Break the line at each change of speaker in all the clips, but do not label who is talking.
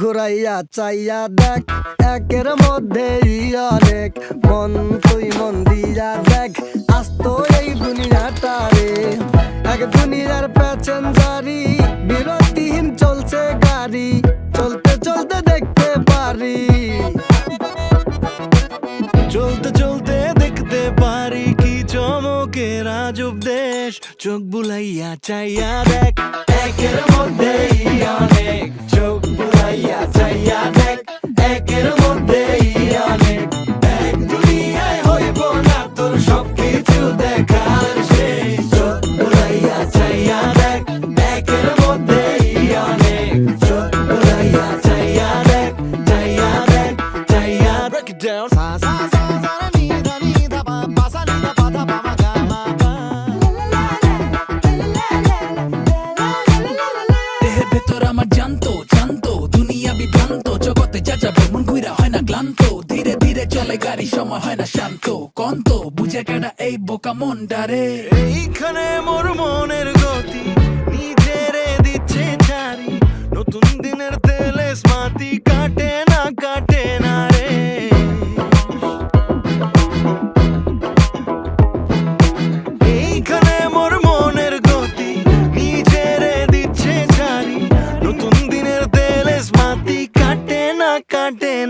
ঘুরাইয়া চাইয়া দেখ, একের মধ্যেই অনেক। মন তুই মন দিয়া দেখ, আস্ত এই দুনিয়াটা রে। এক দুনিয়ার প্যাসেঞ্জারি, বিরতিহীন চলছে গাড়ি। চলতে চলতে দেখতে পারি,
চলতে চলতে দেখতে পারি কি চমকের আজব দেশ। চোখ বুলাইয়া চাইয়া দেখ, একের মধ্যেই অনেক। চোখ বুলাইয়া চাইয়া দেখ, একের মধ্যেই অনেক। এক দুনিয়ায় হইব না তোর সবকিছু দেখার শেষ। চোখ বুলাইয়া চাইয়া দেখ, একের মধ্যেই অনেক। চোখ বুলাইয়া চাইয়া দেখ, চাইয়া দেখ, চাইয়া break it down.
দেহের ভেতর আমার জানতো জানতো দুনিয়া বিভ্রান্ত, জগতে যা যাবে মন ঘুরা হয় না ক্লান্ত। ধীরে ধীরে চলে গাড়ি, সময় হয় না শান্ত। কন্ত বুঝে কেডা এই বোকা মন ডারে।
এইখানে মোর মনের গতি নিজেরে দিচ্ছে ছাড়ি। নতুন দিনের তেলে স্মাতি কাটে না রে। এইখানে মোর মনের গতি নিজেরে দিচ্ছে ছাড়ি। নতুন দিনের তেলে স্মাতি কাটে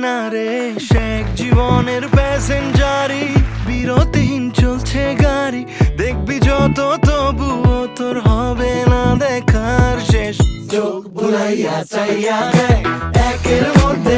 না রে। শেখ জীবনের প্যাসেঞ্জারি, বিরতিহীন চলছে গাড়ি। দেখবি যত তবুও তোর হবে না দেখার শেষ। চোখ বুলাইয়া চাইয়া দেখ, একের